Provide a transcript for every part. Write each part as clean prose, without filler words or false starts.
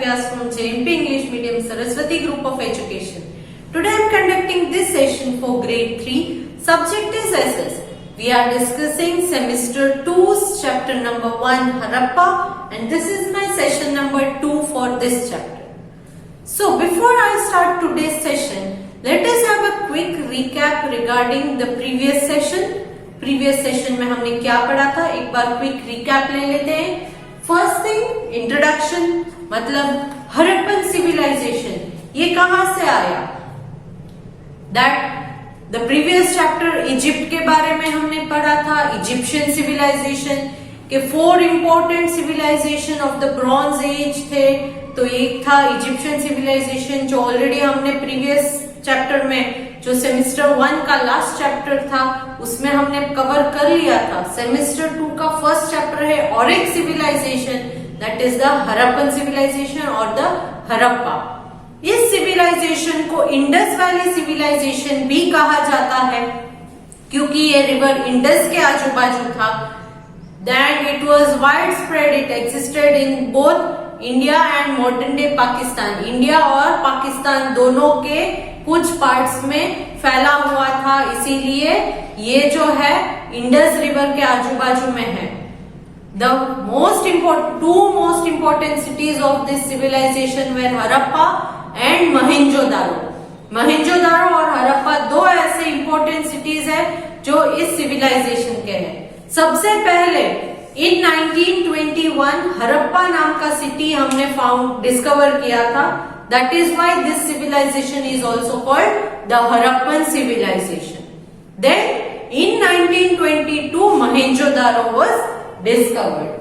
class from JMP English Medium Saraswati Group of Education. Today I am conducting this session for grade 3. Subject is SS. We are discussing semester 2's chapter number 1 Harappa, and this is my session number 2 for this chapter. So before I start today's session, let us have a quick recap regarding the previous session. Previous session में हमने क्या पढ़ा था, एक बार quick recap ले लेते हैं. First thing, introduction, मतलब हड़प्पन सिविलाइजेशन ये कहां से आया. That the previous chapter Egypt के बारे में हमने पढ़ा था. इजिप्शियन सिविलाइजेशन के 4 important civilization of the bronze age थे. तो एक था इजिप्शियन सिविलाइजेशन जो ऑलरेडी हमने प्रीवियस चैप्टर में, जो सेमेस्टर 1 का लास्ट चैप्टर था, उसमें हमने कवर कर लिया था. सेमेस्टर 2 का फर्स्ट चैप्टर है औरिक civilization, that is the Harappan civilization और द हड़प्पा. इस सिविलाइजेशन को इंडस वैली सिविलाइजेशन भी कहा जाता है क्योंकि ये रिवर इंडस के आजू बाजू था. Then it was widespread, it existed in both India and modern day Pakistan. India और पाकिस्तान दोनों के कुछ पार्ट्स में फैला हुआ था, इसीलिए ये जो है इंडस रिवर के आजू बाजू में है. The two most important cities of this civilization were Harappa and Mohenjodaro. Mohenjodaro और हड़प्पा दो ऐसे इंपॉर्टेंट सिटीज है जो इस सिविलाइजेशन के हैं. सबसे पहले इन 1921 हड़प्पा नाम का सिटी हमने डिस्कवर किया था. That is why this civilization is also called the Harappan civilization. Then in 1922 Mohenjo-daro was discovered.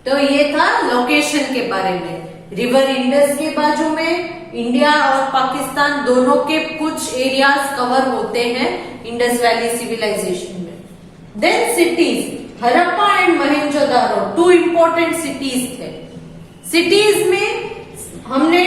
तो ये था लोकेशन के बारे में. रिवर इंडस के बाजू में इंडिया और पाकिस्तान दोनों के कुछ एरियाज कवर होते हैं इंडस वैली सिविलाइजेशन में. Then cities, Harappa and Mohenjodaro 2 important cities थे. सिटीज में हमने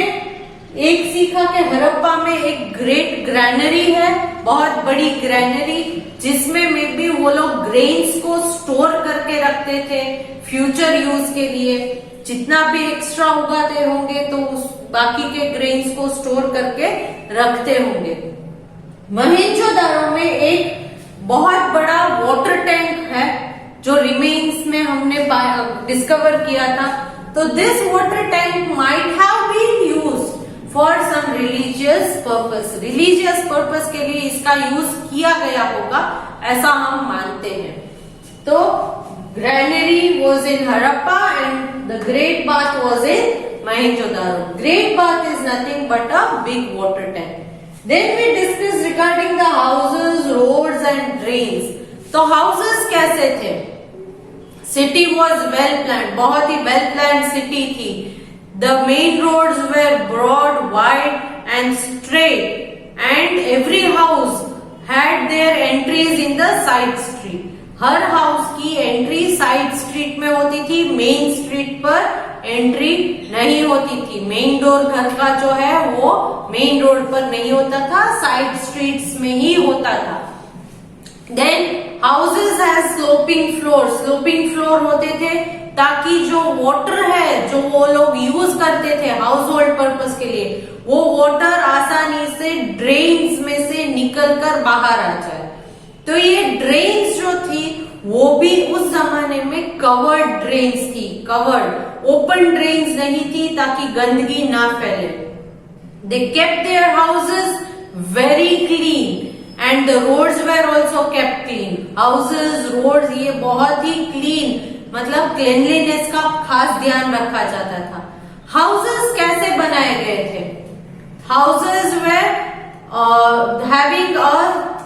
एक सीखा कि हड़प्पा में एक ग्रेट ग्रैनरी है, बहुत बड़ी ग्रैनरी, जिसमें मे बी वो लोग ग्रेन्स को स्टोर करके रखते थे फ्यूचर यूज के लिए. जितना भी एक्स्ट्रा उगाते होंगे तो उस बाकी के ग्रेन्स को स्टोर करके रखते होंगे. मोहेंजोदारो में एक बहुत बड़ा वाटर टैंक है जो रिमेन्स में हमने डिस्कवर किया था. तो this water tank might have been used for some religious purpose. Religious purpose के लिए इसका यूज किया गया होगा, ऐसा हम मानते हैं. तो granary was in Harappa and the great bath was in Mohenjodaro. Great bath is nothing but a big water tank. Then we discuss regarding the houses, roads and drains. तो हाउसेस कैसे थे? सिटी वॉज वेल प्लान्ड, बहुत ही well planned city थी. The main roads were broad, wide and straight and every house had their entries in the side street. हर house की entry side street में होती थी, मेन स्ट्रीट पर entry नहीं होती थी. मेन डोर घर का जो है वो मेन रोड पर नहीं होता था, साइड स्ट्रीट्स में ही होता था. Then houses has sloping floor. Sloping floor होते थे ताकि जो वाटर है जो वो लोग यूज करते थे हाउस होल्ड पर्पज के लिए, वो वाटर आसानी से ड्रेन्स में से निकल कर बाहर आ जाए. तो ये ड्रेन्स जो थी वो भी उस जमाने में कवर्ड ड्रेन्स थी. कवर्ड, ओपन ड्रेन्स नहीं थी ताकि गंदगी ना फैले. They kept their houses very clean and the roads were also kept clean. Houses, roads ये बहुत ही clean, मतलब cleanliness का खास ध्यान रखा जाता था. Houses कैसे बनाए गए थे? Houses were having a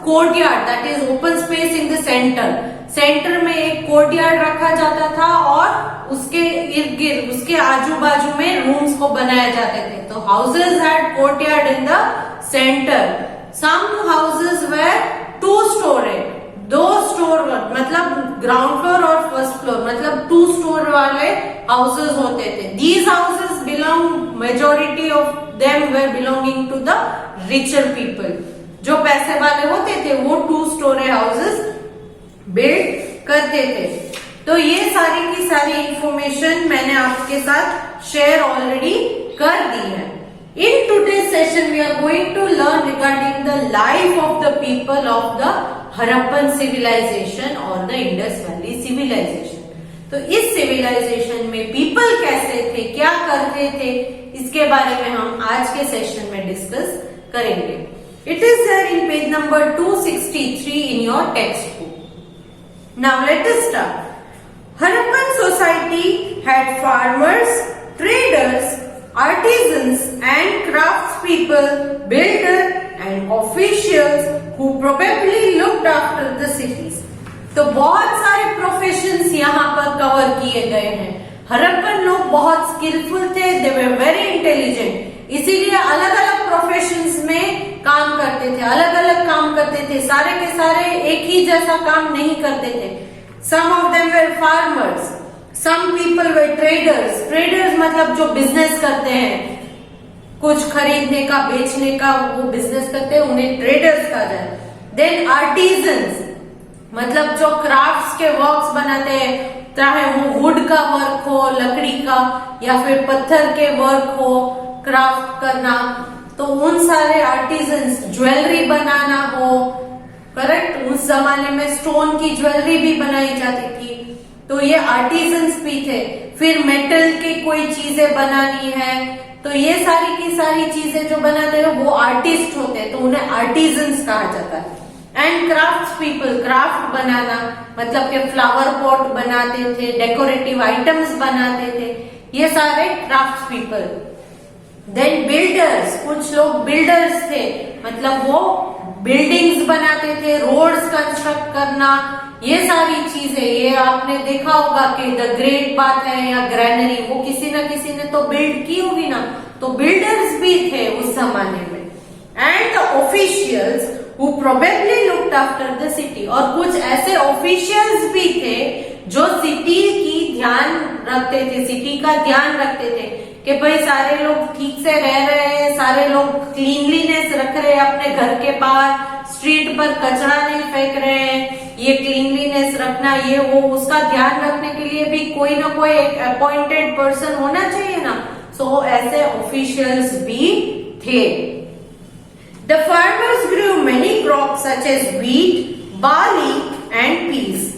courtyard, that is open space in the center. Centre में एक कोर्टयार्ड रखा जाता था और उसके इर्द गिर्द, उसके आजू बाजू में रूम्स को बनाए जाते थे. तो houses had courtyard in the centre. Some houses were 2 story, 2 store, मतलब ग्राउंड फ्लोर और फर्स्ट फ्लोर, मतलब 2 स्टोर वाले हाउसेस होते थे. These houses belong, majority of them were belonging to the richer people. जो पैसे वाले होते थे वो 2 story houses बिल्ड करते थे. तो ये सारी की सारी इंफॉर्मेशन मैंने आपके साथ शेयर ऑलरेडी कर दी है। In today's session, we are going to learn regarding the life of the people of the Harappan civilization or the Indus Valley civilization. तो इस civilization में people कैसे थे, क्या करते थे, इसके बारे में हम आज के सेशन में डिस्कस करेंगे। It is there in page number 263 in your textbook. Now let us start. Harappan society had farmers, traders, artisans and craftspeople, builders and officials who probably looked after the cities. तो बहुत सारे professions यहाँ पर cover किए गए हैं। हड़प्पन लोग बहुत स्किलफुल थे, दे वर वेरी इंटेलिजेंट, इसीलिए अलग अलग प्रोफेशंस में काम करते थे, अलग अलग काम करते थे, सारे के सारे एक ही जैसा काम नहीं करते थे। Some of them were farmers, some people were traders. Traders मतलब जो बिजनेस करते हैं, कुछ खरीदने का बेचने का वो बिजनेस करते हैं, उन्हें ट्रेडर्स कहा जाए। देन आर्टिजन्स मतलब जो क्राफ्ट्स के वर्क्स बनाते हैं, चाहे वो वुड का वर्क हो, लकड़ी का, या फिर पत्थर के वर्क हो, क्राफ्ट करना, तो उन सारे आर्टिजन्स, ज्वेलरी बनाना हो, करेक्ट, उस जमाने में स्टोन की ज्वेलरी भी बनाई जाती थी, तो ये आर्टिजन्स भी थे। फिर मेटल की कोई चीजें बनानी है, तो ये सारी की सारी चीजें जो बनाते हैं वो आर्टिस्ट होते हैं, तो उन्हें आर्टिजन्स कहा जाता है। एंड क्राफ्ट्स पीपल, क्राफ्ट बनाना मतलब के फ्लावर पॉट बनाते थे, डेकोरेटिव आइटम्स बनाते थे, ये सारे क्राफ्ट्स पीपल। देन बिल्डर्स, कुछ लोग बिल्डर्स थे, मतलब वो बिल्डिंग्स बनाते थे, रोड्स कंस्ट्रक्ट करना, ये सारी चीजें, ये आपने देखा होगा कि द ग्रेट बात है या ग्रैनरी, वो किसी न किसी ने तो बिल्ड की होगी ना, तो बिल्डर्स भी थे उस जमाने में। And the officials who probably looked after the city, और कुछ ऐसे ऑफिशियल्स भी थे जो सिटी की ध्यान रखते थे, सिटी का ध्यान रखते थे कि भाई सारे लोग ठीक से रह रहे हैं, सारे लोग क्लीनलीनेस रख रहे हैं अपने घर के बाहर, स्ट्रीट पर कचरा नहीं फेंक रहे हैं, ये क्लीनलीनेस रखना, ये वो, उसका ध्यान रखने के लिए भी कोई ना कोई एक अपॉइंटेड पर्सन होना चाहिए ना, सो ऐसे ऑफिशियल्स भी थे। The farmers grew many crops such as wheat, barley and peas.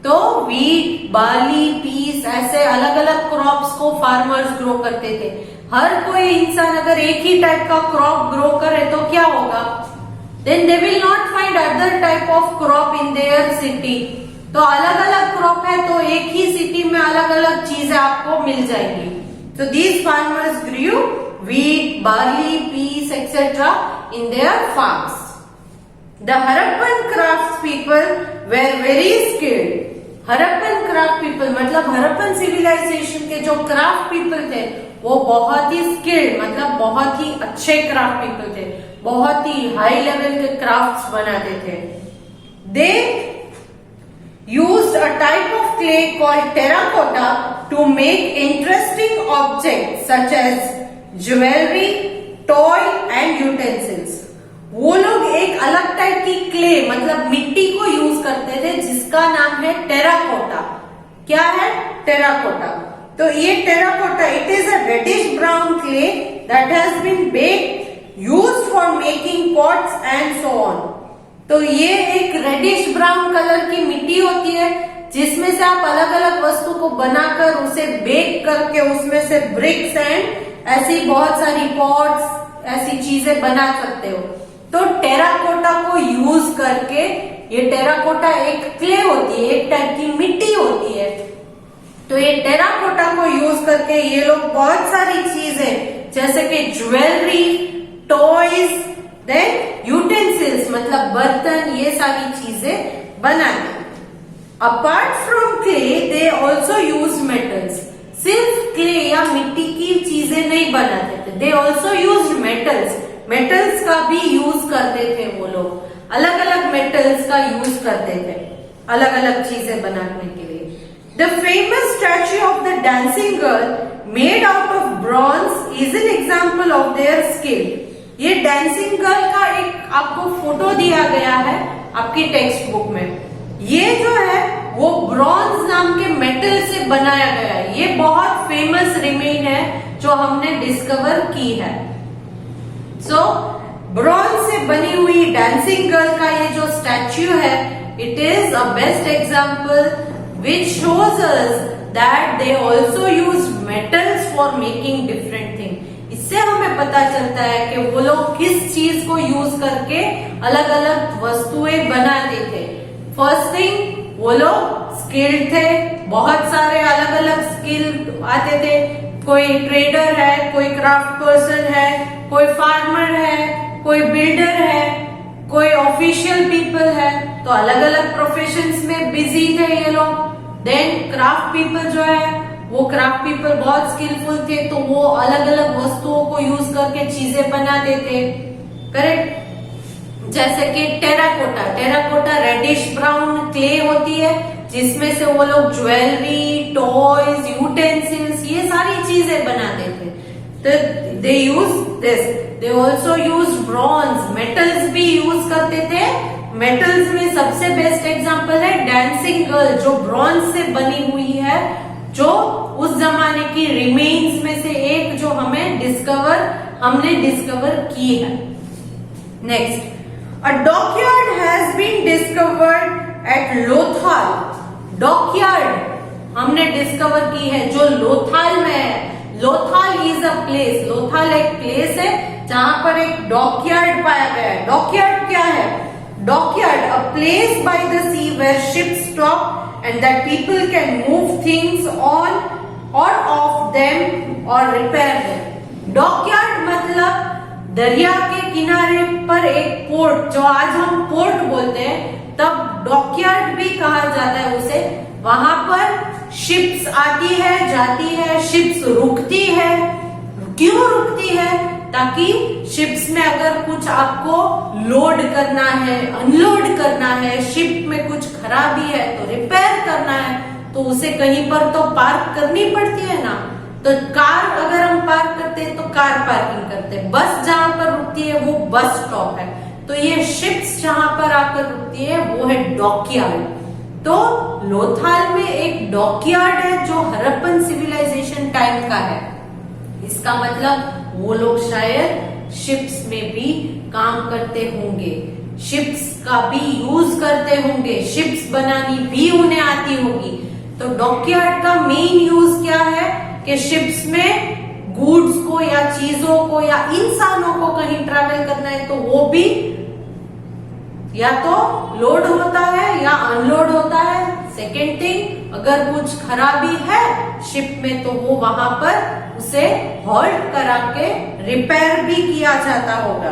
तो व्हीट, बार्ली, पीस, ऐसे अलग अलग क्रॉप्स को फार्मर्स ग्रो करते थे। हर कोई इंसान अगर एक ही टाइप का क्रॉप ग्रो करे तो क्या होगा, then they will not find other type of crop in their city. तो अलग अलग क्रॉप है तो एक ही सिटी में अलग अलग चीजें आपको मिल जाएंगी। So these farmers grew wheat, barley, peas, etc. in their farms. The Harappan crafts people were very skilled. Harappan craft people मतलब हड़प्पन सिविलाइजेशन के जो क्राफ्ट पीपल थे वो बहुत ही स्किल्ड मतलब बहुत ही अच्छे क्राफ्ट पीपल थे, बहुत ही हाई लेवल के क्राफ्ट्स बनाते थे। They used a type of clay called terracotta to make interesting object such as jewellery, toy and utensils. वो लोग एक अलग टाइप की क्ले मतलब मिट्टी को यूज करते थे जिसका नाम है टेराकोटा। क्या है टेराकोटा? तो ये terracotta it is a reddish brown clay that has been baked used for making pots and so on. तो ये एक रेडिश ब्राउन कलर की मिट्टी होती है जिसमें से आप अलग अलग वस्तु को बनाकर उसे बेक करके उसमें से ब्रिक्स एंड ऐसी बहुत सारी पॉट्स ऐसी चीजें बना सकते हो। तो टेराकोटा को यूज करके, ये टेराकोटा एक क्ले होती है, एक टाइप की मिट्टी होती है, तो ये टेराकोटा को यूज करके ये लोग बहुत सारी चीजें जैसे कि ज्वेलरी, टॉयज, देन यूटेंसिल्स मतलब बर्तन, ये सारी चीजें बनाते। Apart from clay they also use metals. सिर्फ क्ले या मिट्टी की चीजें नहीं बनाते थे, दे ऑल्सो यूज मेटल्स। मेटल्स का भी यूज करते थे वो लोग, अलग अलग मेटल्स का यूज करते थे अलग अलग चीजें बनाने के लिए। The famous statue of the dancing girl made out of bronze is an example of their skill. ये डांसिंग गर्ल का एक आपको फोटो दिया गया है आपकी टेक्स्ट बुक में। ये जो है वो ब्रॉन्ज नाम के मेटल से बनाया गया है। ये बहुत फेमस रिमेन है जो हमने डिस्कवर की है। सो ब्रॉन्ज से बनी हुई डांसिंग गर्ल का ये जो स्टैच्यू है, it is a best example which shows us that they also use metals for making different thing. इससे हमें पता चलता है कि वो लोग किस चीज को यूज करके अलग अलग वस्तुएं बनाते थे। फर्स्ट थिंग, वो लोग स्किल्ड थे, बहुत सारे अलग अलग स्किल आते थे। कोई ट्रेडर है, कोई क्राफ्ट पर्सन है, कोई फार्मर है, कोई बिल्डर है, कोई ऑफिशियल पीपल है। तो अलग अलग प्रोफेशंस में बिजी थे ये लोग। देन क्राफ्ट पीपल जो है, वो क्राफ्ट पीपल बहुत स्किलफुल थे, तो वो अलग अलग वस्तुओं को यूज करके चीजें बनाते थे। करेक्ट। जैसे कि टेराकोटा रेडिश ब्राउन क्ले होती है, जिसमें से वो लोग ज्वेलरी, टॉयज, यूटेंसिल्स, ये सारी चीजें बनाते थे। तो they use this. They also use bronze, metals भी यूज करते थे। मेटल्स में सबसे बेस्ट एग्जांपल है डांसिंग गर्ल, जो ब्रॉन्ज से बनी हुई है, जो उस जमाने की रिमेन्स में से एक जो हमने डिस्कवर की है। Next, a dockyard has been discovered at Lothal. Dockyard हमने डिस्कवर की है जो लोथाल में है। Lothal is a place, Lothal एक प्लेस है जहां पर एक डॉकयार्ड पाया गया है। डॉकयार्ड क्या है? Dockyard, a place by the sea where ships stop and that people can move things on और ऑफ देम और रिपेयर देम। डॉकयार्ड मतलब दरिया के किनारे पर एक पोर्ट, जो आज हम पोर्ट बोलते हैं, तब डॉकयार्ड भी कहा जाता है उसे। वहां पर शिप्स आती है, जाती है, शिप्स रुकती है। क्यों रुकती है? ताकि शिप्स में अगर कुछ आपको लोड करना है, अनलोड करना है, शिप में कुछ खराबी है तो रिपेयर करना है, तो उसे कहीं पर तो पार्क करनी पड़ती है ना। तो कार अगर हम पार्क करते हैं तो कार पार्किंग करते हैं। बस जहां पर रुकती है वो बस स्टॉप है। तो ये शिप्स जहां पर आकर रुकती है वो है डॉकयार्ड। तो लोथाल में एक डॉकयार्ड है जो हड़प्पन सिविलाइजेशन टाइम का है। इसका मतलब वो लोग शायद शिप्स में भी काम करते होंगे, शिप्स का भी यूज करते होंगे, शिप्स बनानी भी उन्हें आती होगी। तो डॉकयार्ड का मेन यूज क्या है कि शिप्स में गुड्स को या चीजों को या इंसानों को कहीं ट्रैवल करना है तो वो भी या तो लोड होता है या अनलोड होता है। सेकेंड थिंग, अगर कुछ खराबी है शिप में तो वो वहां पर उसे हॉल्ट करा के रिपेयर भी किया जाता होगा।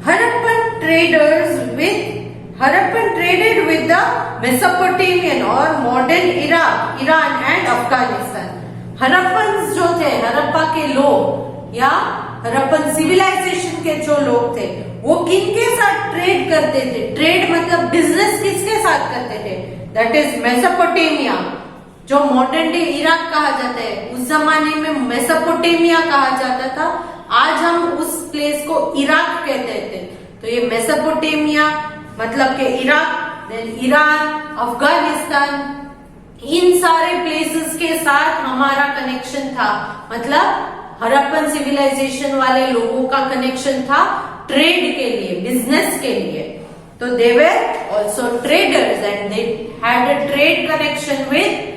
Harappan traded with the Mesopotamian और modern Iraq, Iran and Afghanistan. Harappan जो थे, हड़प्पा के लोग या हड़प्पन सिविलाइजेशन के जो लोग थे, वो किनके साथ ट्रेड करते थे? ट्रेड मतलब बिजनेस किसके साथ करते थे? दैट इज मेसोपोटामिया, जो मॉडर्न डे इराक कहा जाता है, उस जमाने में मेसोपोटामिया कहा जाता था। आज हम उस प्लेस को इराक कहते थे। तो ये मेसोपोटामिया मतलब के इराक, देन ईरान, अफगानिस्तान, इन सारे प्लेसेस के साथ हमारा कनेक्शन था। मतलब हड़प्पन सिविलाइजेशन वाले लोगों का कनेक्शन था ट्रेड के लिए, बिजनेस के लिए। तो they were also traders and they had a trade connection with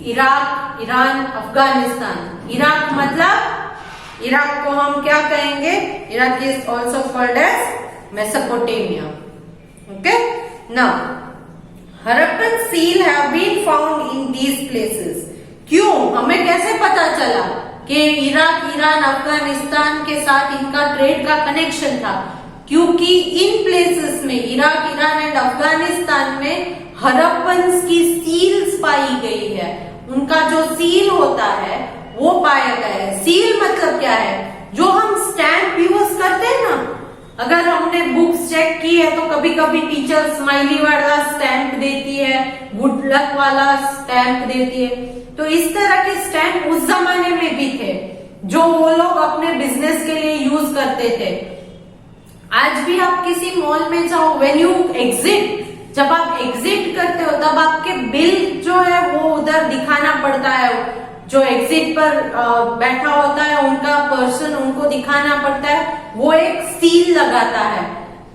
Iraq, Iran, Afghanistan. Iraq मतलब, इराक को हम क्या कहेंगे? Iraq is also called as Mesopotamia. Okay, now Harappan seal have been found in these places. क्यों? हमें कैसे पता चला कि इराक, ईरान, अफगानिस्तान के साथ इनका ट्रेड का कनेक्शन था? क्योंकि इन प्लेसेस में, इराक, ईरान एंड अफगानिस्तान में हड़प्पन्स की सील्स पाई गई है। उनका जो सील होता है वो पाया गया है। सील मतलब क्या है? जो हम स्टैंप यूज करते हैं ना, अगर हमने बुक्स चेक की है तो कभी कभी टीचर स्माइली वाला स्टैंप देती है, गुड लक वाला स्टैंप देती है। तो इस तरह के स्टैंप उस जमाने में भी थे जो वो लोग अपने बिजनेस के लिए यूज करते थे। आज भी आप किसी मॉल में जाओ, व्हेन यू एग्जिट जब आप एग्जिट करते हो तब आपके बिल जो है वो उधर दिखाना पड़ता है, जो एग्जिट पर बैठा होता है उनका पर्सन, उनको दिखाना पड़ता है, वो एक सील लगाता है।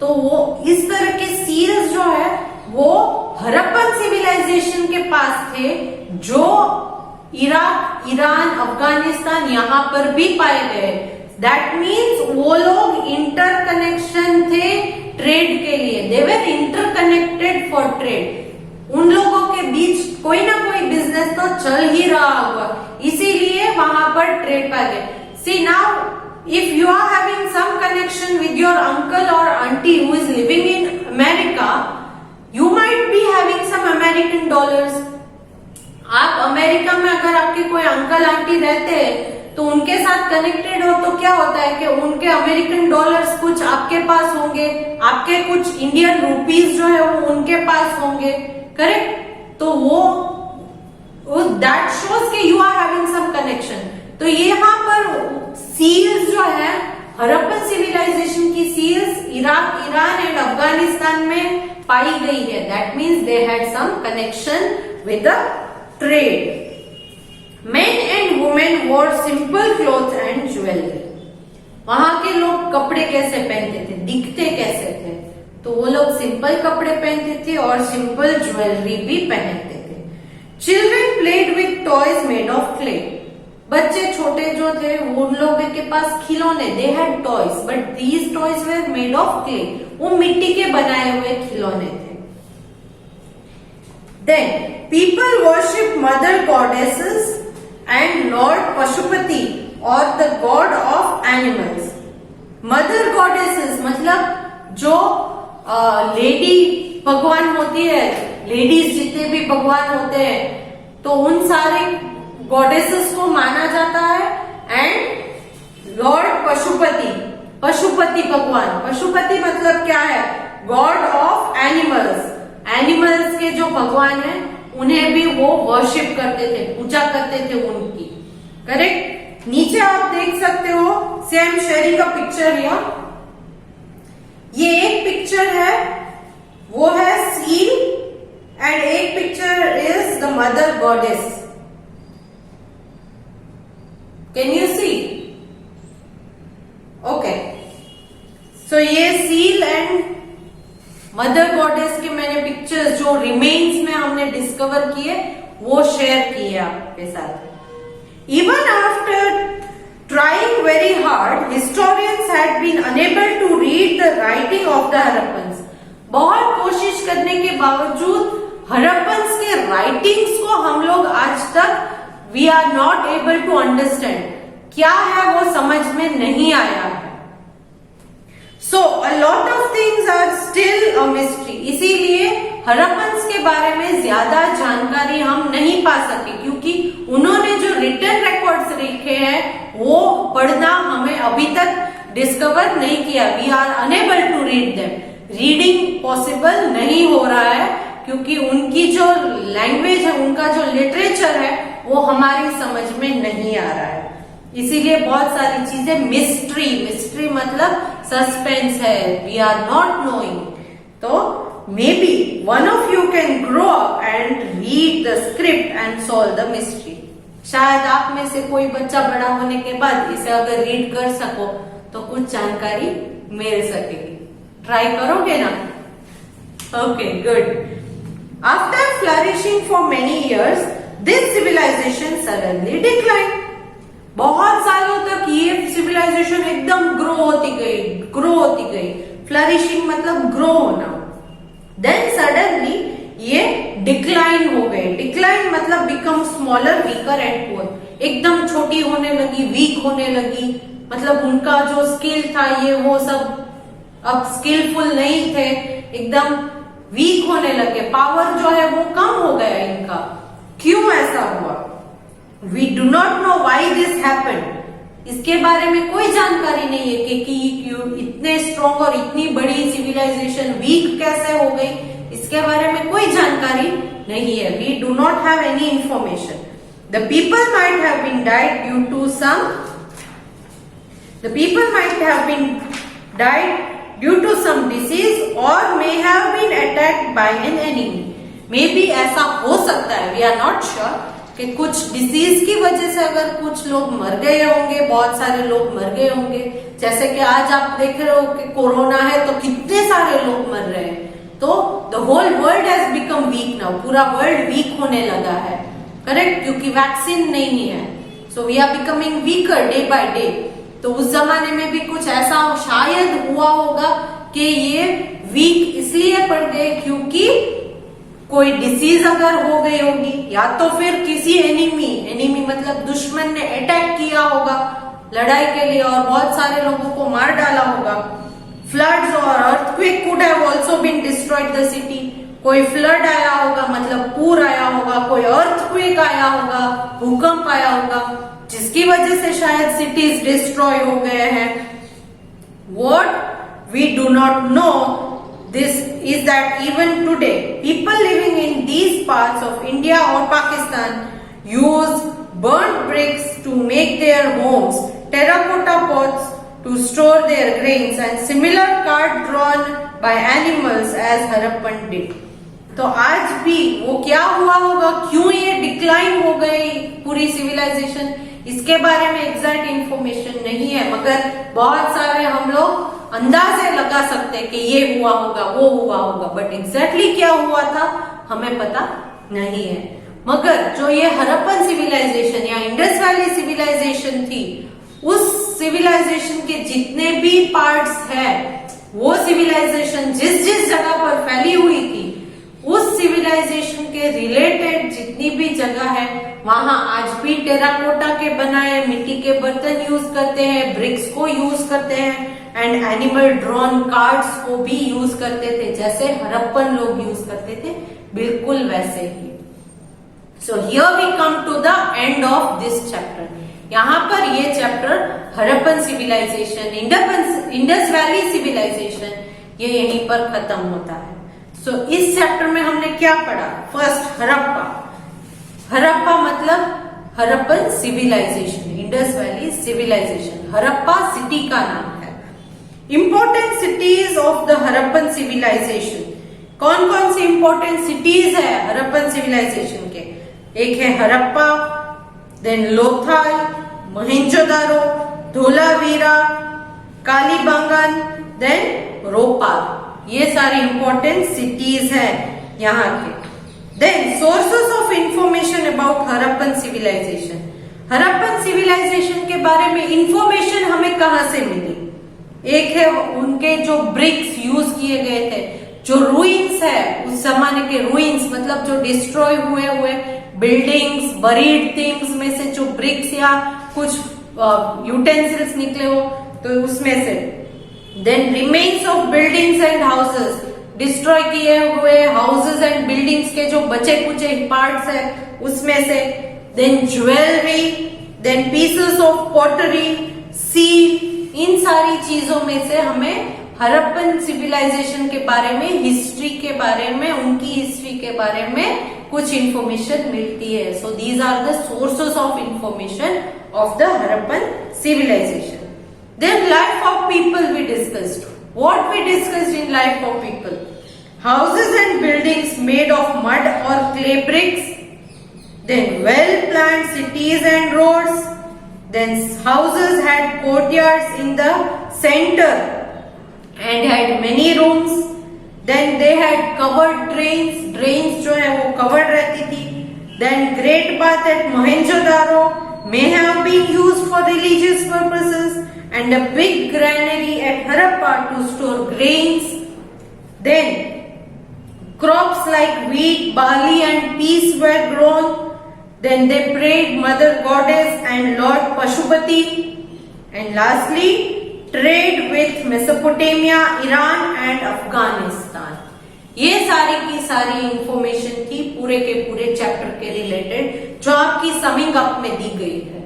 तो वो इस तरह के सील्स जो है वो हड़प्पन सिविलाइजेशन के पास थे, जो इराक, ईरान, अफगानिस्तान यहाँ पर भी पाए गए। दैट मीन्स वो लोग इंटरकनेक्शन थे ट्रेड के लिए, दे वर इंटरकनेक्टेड फॉर ट्रेड। उन लोगों के बीच कोई ना कोई बिजनेस तो चल ही रहा होगा, इसीलिए वहां पर ट्रेड पाए गए। सी now, if you are having some connection with your uncle or auntie who is living in America, you might be having some American dollars. आप अमेरिका में अगर आपके कोई अंकल आंटी रहते हैं तो उनके साथ कनेक्टेड हो तो क्या होता है कि उनके अमेरिकन डॉलर्स कुछ आपके पास होंगे, आपके कुछ इंडियन रुपीस जो है वो उनके पास होंगे, करेक्ट? तो वो दैट शोज कि you are having some connection. तो यहाँ पर सील्स जो है, हड़प्पन सिविलाइजेशन की seals Iraq, Iran and Afghanistan में पाई गई है। That means they had some connection with the trade. Men and women wore simple clothes and jewelry. वहां के लोग कपड़े कैसे पहनते थे, दिखते कैसे थे? तो वो लोग सिंपल कपड़े पहनते थे और सिंपल ज्वेलरी भी पहनते थे। Children played with toys made of clay. बच्चे छोटे जो थे उन लोगों के पास खिलौने, they had toys, but these toys were made of clay. वो मिट्टी के बनाए हुए खिलौने थे। Then people worship mother goddesses and Lord Pashupati or the god of animals. Mother goddesses मतलब जो लेडी भगवान होती है, लेडीज जितने भी भगवान होते हैं, तो उन सारे गॉडेसेस को माना जाता है। एंड लॉर्ड पशुपति, पशुपति भगवान, पशुपति मतलब क्या है? God of animals. एनिमल्स के जो भगवान है उन्हें भी वो वर्शिप करते थे, पूजा करते थे उनकी, करेक्ट? नीचे आप देख सकते हो, से I am sharing a picture here. ये एक पिक्चर है, वो है सील, एंड एक picture is the mother goddess. Can you see? Okay, so ये सील एंड मदर गॉडेस के मैंने पिक्चर्स जो रिमेन्स में हमने डिस्कवर किए वो शेयर किए आपके साथ। Even after trying very hard, historians had been unable to read the writing of the Harappans. बहुत कोशिश करने के बावजूद हड़प्पन्स के राइटिंग्स को हम लोग आज तक we are not able to understand, क्या है वो समझ में नहीं आया है। So a lot of things are still a mystery. इसीलिए हड़प्पन्स के बारे में ज्यादा जानकारी हम नहीं पा सके, क्योंकि उन्होंने जो रिटन रिकॉर्ड्स लिखे हैं वो पढ़ना हमें अभी तक डिस्कवर नहीं किया। We are unable to read them. Reading possible नहीं हो रहा है क्योंकि उनकी जो लैंग्वेज है, उनका जो लिटरेचर है वो हमारी समझ में नहीं आ रहा है। इसीलिए बहुत सारी चीजें मिस्ट्री, मिस्ट्री मतलब सस्पेंस है, वी आर नॉट नोइंग। तो may be one of you can grow up and read the script and solve the mystery. शायद आप में से कोई बच्चा बड़ा होने के बाद इसे अगर रीड कर सको तो कुछ जानकारी मिल सकेगी। ट्राई करोगे ना? Okay, good. After flourishing for many years, this civilization suddenly decline. बहुत सालों तक ये सिविलाइजेशन एकदम ग्रो होती गई। फ्लरिशिंग मतलब ग्रो होना। देन सडनली ये डिक्लाइन हो गए। डिक्लाइन मतलब become smaller, weaker and poor. एकदम छोटी होने लगी, वीक होने लगी। मतलब उनका जो स्किल था ये वो सब अब स्किलफुल नहीं थे, एकदम वीक होने लगे। पावर जो है वो कम हो गया इनका। क्यों ऐसा हुआ? We do not know why this happened. इसके बारे में कोई जानकारी नहीं है कि इतने स्ट्रॉन्ग और इतनी बड़ी सिविलाइजेशन वीक कैसे हो गई, इसके बारे में कोई जानकारी नहीं है। We do not have any information. The people might have been died due to some disease और may have been attacked by an enemy. Maybe ऐसा हो सकता है, वी आर नॉट श्योर, कि कुछ डिसीज की वजह से अगर कुछ लोग मर गए होंगे, बहुत सारे लोग मर गए होंगे। जैसे कि आज आप देख रहे हो कि कोरोना है तो कितने सारे लोग मर रहे हैं, तो the whole world has become weak now, पूरा वर्ल्ड वीक होने लगा है, करेक्ट, क्योंकि वैक्सीन नहीं है। So we are becoming weaker day by day. तो उस जमाने में भी कुछ ऐसा शायद हुआ होगा कि ये वीक इसलिए पड़ गए क्योंकि कोई डिसीज अगर हो गई होगी, या तो फिर किसी एनिमी मतलब दुश्मन ने अटैक किया होगा लड़ाई के लिए और बहुत सारे लोगों को मार डाला होगा। फ्लड्स और earthquake could have also been destroyed the city. कोई फ्लड आया होगा मतलब पूर आया होगा, कोई अर्थक्वेक आया होगा, भूकंप आया होगा, जिसकी वजह से शायद सिटीज डिस्ट्रॉय हो गए हैं। What we do not know this is that even today people living in these parts of India or Pakistan use burnt bricks to make their homes, terracotta pots to store their grains and similar cart drawn by animals as Harappan did. तो आज भी वो क्या हुआ होगा, क्यों ये decline हो गई पूरी सिविलाइजेशन, इसके बारे में एग्जैक्ट इंफॉर्मेशन नहीं है, मगर बहुत सारे हम लोग अंदाजे लगा सकते हैं कि ये हुआ होगा, वो हुआ होगा, बट एग्जैक्टली क्या हुआ था हमें पता नहीं है। मगर जो ये हरप्पन सिविलाइजेशन या इंडस वैली सिविलाइजेशन थी, उस सिविलाइजेशन के जितने भी पार्ट्स है, वो सिविलाइजेशन जिस जिस जगह पर फैली हुई थी, उस सिविलाइजेशन के रिलेटेड जितनी भी जगह है वहां आज भी टेराकोटा के बनाए मिट्टी के बर्तन यूज करते हैं, ब्रिक्स को यूज करते हैं एंड एनिमल ड्रॉन कार्ड्स को भी यूज करते थे, जैसे हरप्पन लोग यूज करते थे, बिल्कुल वैसे ही। So here we come to the end of this chapter. यहाँ पर ये chapter Harappan civilisation, Indus valley civilisation, ये यहीं पर खत्म होता है। सो इस चैप्टर में हमने क्या पढ़ा? फर्स्ट हरप्पा। हरप्पा मतलब Harappan civilisation, Indus valley civilization. Harappa city का नाम है। Important cities of the Harappan civilization. कौन कौन सी इंपॉर्टेंट सिटीज है हरप्पन सिविलाइजेशन के? एक है हरप्पा, देन लोथाल, मोहेंजोदारो, धोलावीरा, कालीबंगन, देन रोपार। ये सारी इंपॉर्टेंट सिटीज हैं यहाँ के। Then sources of information about Harappan civilization. Harappan civilization के बारे में इंफॉर्मेशन हमें कहाँ से मिली? एक है उनके जो ब्रिक्स यूज किए गए थे, जो रूइंस है उस जमाने के रूइंस मतलब जो डिस्ट्रॉय हुए बिल्डिंग्स, बरीड थिंग्स में से जो ब्रिक्स या कुछ यूटेंसिल्स निकले हो तो उसमें से। Then remains of buildings and houses, destroy किए हुए हाउसेस एंड बिल्डिंग्स के जो बचे कुचे पार्ट्स है उसमें से। Then jewellery, then pieces of pottery, seal, इन सारी चीजों में से हमें हरप्पन सिविलाइजेशन के बारे में, हिस्ट्री के बारे में, उनकी हिस्ट्री के बारे में कुछ इंफॉर्मेशन मिलती है। So these are the sources of information of the Harappan civilization. Then life of people we discussed. What we discussed in life of people? Houses and buildings made of mud or clay bricks. Then well-planned cities and roads. Then houses had courtyards in the center and had many rooms. Then they had covered drains. Drains जो है वो covered रहती थी. Then great bath at Mohenjo-daro may have been used for religious purposes, and a big granary at Harappa to store grains. Then crops like wheat, barley and peas were grown. Then they prayed Mother Goddess and Lord Pashupati. And lastly, trade with Mesopotamia, Iran and Afghanistan. ये सारी की सारी information थी पूरे के पूरे chapter के related, जो आपकी समिंग अप में दी गई है।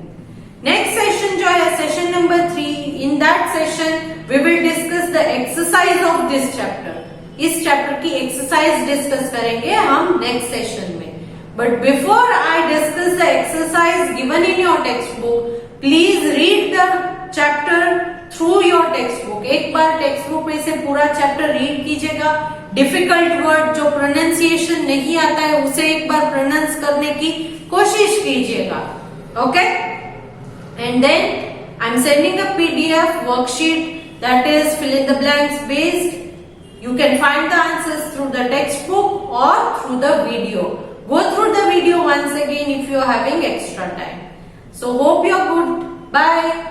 नेक्स्ट सेशन जो है session number 3, in that session we will discuss the exercise of this chapter. इस चैप्टर की एक्सरसाइज डिस्कस करेंगे हम नेक्स्ट सेशन में। But before I discuss the exercise given in your textbook, please read the chapter through your textbook. एक बार textbook में से पूरा चैप्टर रीड कीजिएगा, डिफिकल्ट वर्ड जो प्रोनाउंसिएशन नहीं आता है उसे एक बार प्रोनाउंस करने की कोशिश कीजिएगा, okay. And then I am sending a PDF worksheet that is fill in the blanks based. You can find the answers through the textbook or through the video. Go through the video once again if you are having extra time. So hope you are good. Bye.